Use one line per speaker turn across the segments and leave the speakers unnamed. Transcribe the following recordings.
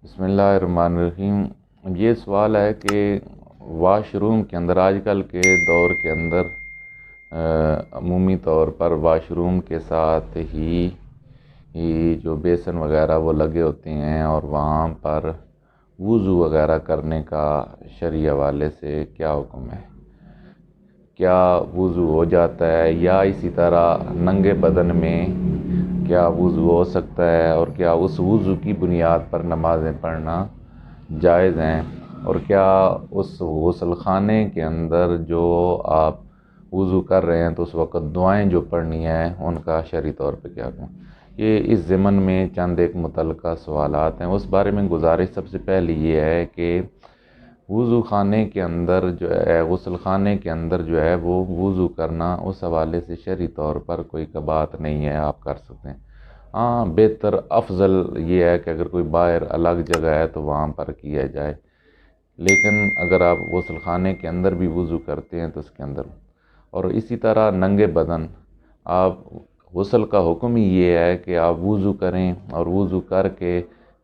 بسم اللہ الرحمن الرحیم۔ یہ سوال ہے کہ واش روم کے اندر آج کل کے دور کے اندر عمومی طور پر واش روم کے ساتھ ہی جو بیسن وغیرہ وہ لگے ہوتے ہیں اور وہاں پر وضو وغیرہ کرنے کا شرعی حوالے سے کیا حکم ہے؟ کیا وضو ہو جاتا ہے یا اسی طرح ننگے بدن میں کیا وضو ہو سکتا ہے، اور کیا اس وضو کی بنیاد پر نمازیں پڑھنا جائز ہیں، اور کیا اس غسل خانے کے اندر جو آپ وضو کر رہے ہیں تو اس وقت دعائیں جو پڑھنی ہیں ان کا شرعی طور پہ کیا حکم؟ یہ اس ضمن میں چند ایک متعلقہ سوالات ہیں۔ اس بارے میں گزارش سب سے پہلی یہ ہے کہ وضو خانے کے اندر جو ہے، غسل خانے کے اندر جو ہے وہ وضو کرنا اس حوالے سے شرعی طور پر کوئی بات نہیں ہے، آپ کر سکتے ہیں۔ ہاں، بہتر افضل یہ ہے کہ اگر کوئی باہر الگ جگہ ہے تو وہاں پر کیا جائے، لیکن اگر آپ غسل خانے کے اندر بھی وضو کرتے ہیں تو اس کے اندر، اور اسی طرح ننگے بدن آپ غسل کا حکم ہی یہ ہے کہ آپ وضو کریں، اور وضو کر کے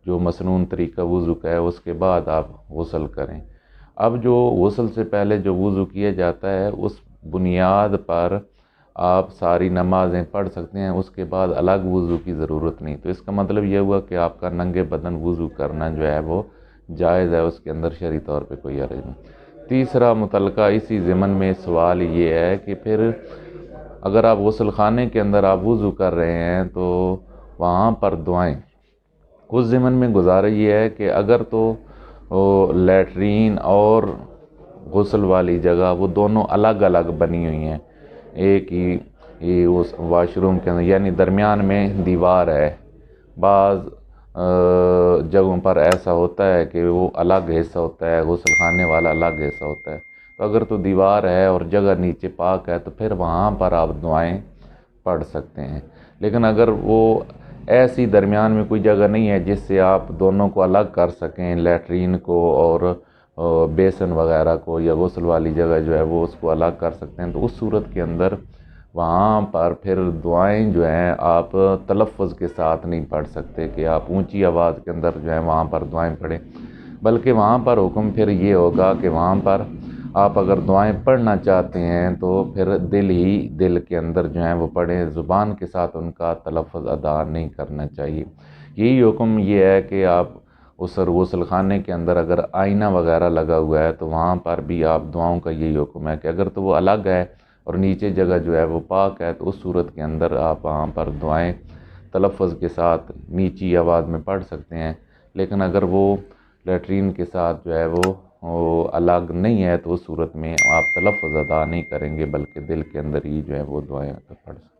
جو مسنون طریقہ وضو کا ہے اس کے بعد آپ غسل کریں۔ اب جو غسل سے پہلے جو وضو کیا جاتا ہے اس بنیاد پر آپ ساری نمازیں پڑھ سکتے ہیں، اس کے بعد الگ وضو کی ضرورت نہیں۔ تو اس کا مطلب یہ ہوا کہ آپ کا ننگے بدن وضو کرنا جو ہے وہ جائز ہے، اس کے اندر شرعی طور پہ کوئی حرج نہیں۔ تیسرا متعلقہ اسی ضمن میں سوال یہ ہے کہ پھر اگر آپ غسل خانے کے اندر آپ وضو کر رہے ہیں تو وہاں پر دعائیں، اس ضمن میں گزارش یہ ہے کہ اگر تو لیٹرین اور غسل والی جگہ وہ دونوں الگ الگ بنی ہوئی ہیں، ایک ہی اس واش روم کے اندر، یعنی درمیان میں دیوار ہے، بعض جگہوں پر ایسا ہوتا ہے کہ وہ الگ حصہ ہوتا ہے، غسل خانے والا الگ حصہ ہوتا ہے، تو اگر تو دیوار ہے اور جگہ نیچے پاک ہے تو پھر وہاں پر آپ دعائیں پڑھ سکتے ہیں۔ لیکن اگر وہ ایسی درمیان میں کوئی جگہ نہیں ہے جس سے آپ دونوں کو الگ کر سکیں، لیٹرین کو اور بیسن وغیرہ کو، یا غسل والی جگہ جو ہے وہ اس کو الگ کر سکتے ہیں، تو اس صورت کے اندر وہاں پر پھر دعائیں جو ہیں آپ تلفظ کے ساتھ نہیں پڑھ سکتے کہ آپ اونچی آواز کے اندر جو ہے وہاں پر دعائیں پڑھیں، بلکہ وہاں پر حکم پھر یہ ہوگا کہ وہاں پر آپ اگر دعائیں پڑھنا چاہتے ہیں تو پھر دل کے اندر جو ہیں وہ پڑھیں، زبان کے ساتھ ان کا تلفظ ادا نہیں کرنا چاہیے۔ یہی حکم یہ ہے کہ آپ اس غسل خانے کے اندر اگر آئینہ وغیرہ لگا ہوا ہے تو وہاں پر بھی آپ دعاؤں کا یہی حکم ہے کہ اگر تو وہ الگ ہے اور نیچے جگہ جو ہے وہ پاک ہے تو اس صورت کے اندر آپ وہاں پر دعائیں تلفظ کے ساتھ نیچی آواز میں پڑھ سکتے ہیں۔ لیکن اگر وہ لیٹرین کے ساتھ جو ہے وہ الگ نہیں ہے تو اس صورت میں آپ تلفظ ادا نہیں کریں گے، بلکہ دل کے اندر ہی جو ہے وہ دعائیں پڑھ سکتے ہیں۔